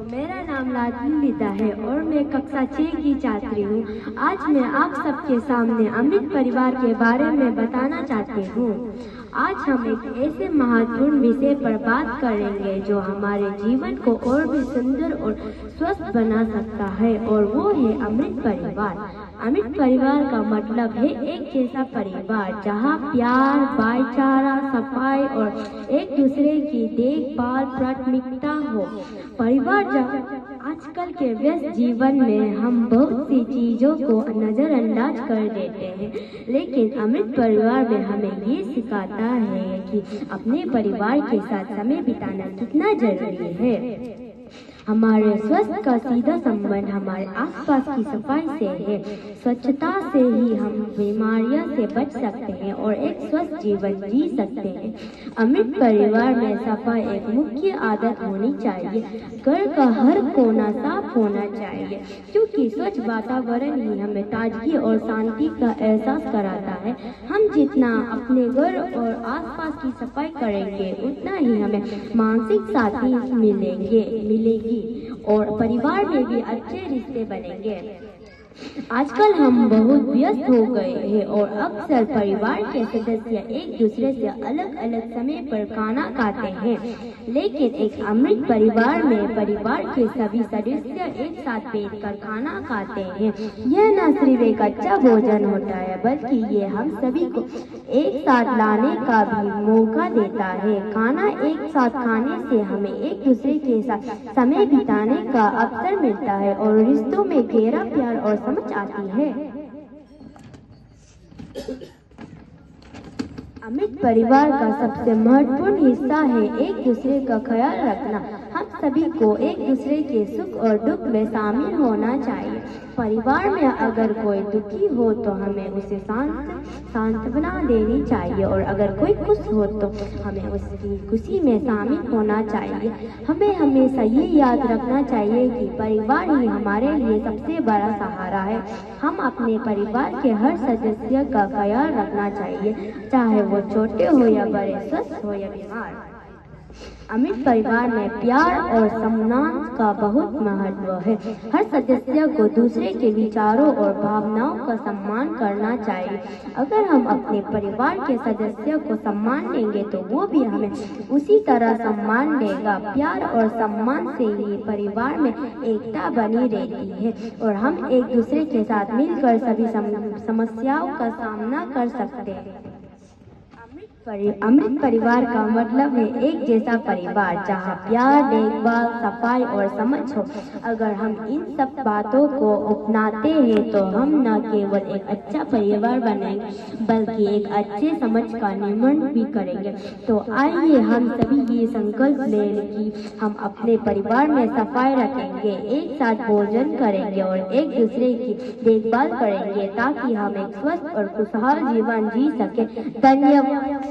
मेरा नाम लाडली है और मैं कक्षा 6 की छात्री हूँ। आज मैं आप सबके सामने अमृत परिवार के बारे में बताना चाहती हूँ। आज हम एक ऐसे महत्वपूर्ण विषय पर बात करेंगे जो हमारे जीवन को और भी सुंदर और स्वस्थ बना सकता है, और वो है अमृत परिवार। अमृत परिवार का मतलब है एक जैसा परिवार जहाँ प्यार, भाईचारा, सफाई और एक दूसरे की देखभाल प्राथमिकता हो। परिवार आजकल के व्यस्त जीवन में हम बहुत सी चीजों को नजरअंदाज कर देते हैं, लेकिन अमृत परिवार में हमें ये सिखाता है कि अपने परिवार के साथ समय बिताना कितना जरूरी है। हमारे स्वास्थ्य का सीधा संबंध हमारे आसपास की सफाई से है। स्वच्छता से ही हम बीमारियों से बच सकते हैं और एक स्वस्थ जीवन जी सकते हैं। अमृत परिवार में सफाई एक मुख्य आदत होनी चाहिए। घर का हर कोना साफ होना चाहिए, क्योंकि स्वच्छ वातावरण ही हमें ताजगी और शांति का एहसास कराता है। हम जितना अपने घर और आसपास की सफाई करेंगे, उतना ही हमें मानसिक शांति मिलेगी और परिवार में भी अच्छे रिश्ते बनेंगे। आजकल हम बहुत व्यस्त हो गए हैं और अक्सर परिवार के सदस्य एक दूसरे से अलग अलग समय पर खाना खाते हैं, लेकिन एक अमृत परिवार में परिवार के सभी सदस्य एक साथ बैठकर खाना खाते हैं। यह न सिर्फ एक अच्छा भोजन होता है, बल्कि ये हम सभी को एक साथ लाने का भी मौका देता है। खाना एक साथ खाने से हमें एक दूसरे के साथ समय बिताने का अवसर मिलता है और रिश्तों में गहरा प्यार और समझ आती है। अमृत परिवार का सबसे महत्वपूर्ण हिस्सा है एक दूसरे का ख्याल रखना। हम सभी को एक दूसरे के सुख और दुख में शामिल होना चाहिए। परिवार में अगर कोई दुखी हो तो हमें उसे सांत्वना देनी चाहिए, और अगर कोई खुश हो तो हमें उसकी खुशी में शामिल होना चाहिए। हमें हमेशा ये याद रखना चाहिए कि परिवार ही हमारे लिए सबसे बड़ा सहारा है। हम अपने परिवार के हर सदस्य का ख्याल रखना चाहिए, चाहे वो छोटे हो या बड़े, स्वस्थ हो या बीमार। अमृत परिवार में प्यार और सम्मान का बहुत महत्व है। हर सदस्य को दूसरे के विचारों और भावनाओं का सम्मान करना चाहिए। अगर हम अपने परिवार के सदस्य को सम्मान देंगे तो वो भी हमें उसी तरह सम्मान देगा। प्यार और सम्मान से ही परिवार में एकता बनी रहती है और हम एक दूसरे के साथ मिलकर सभी समस्याओं का सामना कर सकते हैं। अमृत परिवार का मतलब है एक जैसा परिवार जहाँ प्यार, देखभाल, सफाई और समझ हो। अगर हम इन सब बातों को अपनाते हैं तो हम न केवल एक अच्छा परिवार बनेंगे, बल्कि एक अच्छे समझ का निर्माण भी करेंगे। तो आइए हम सभी ये संकल्प लें कि हम अपने परिवार में सफाई रखेंगे, एक साथ भोजन करेंगे और एक दूसरे की देखभाल करेंगे, ताकि हम एक स्वस्थ और खुशहाल जीवन जी सके। धन्यवाद।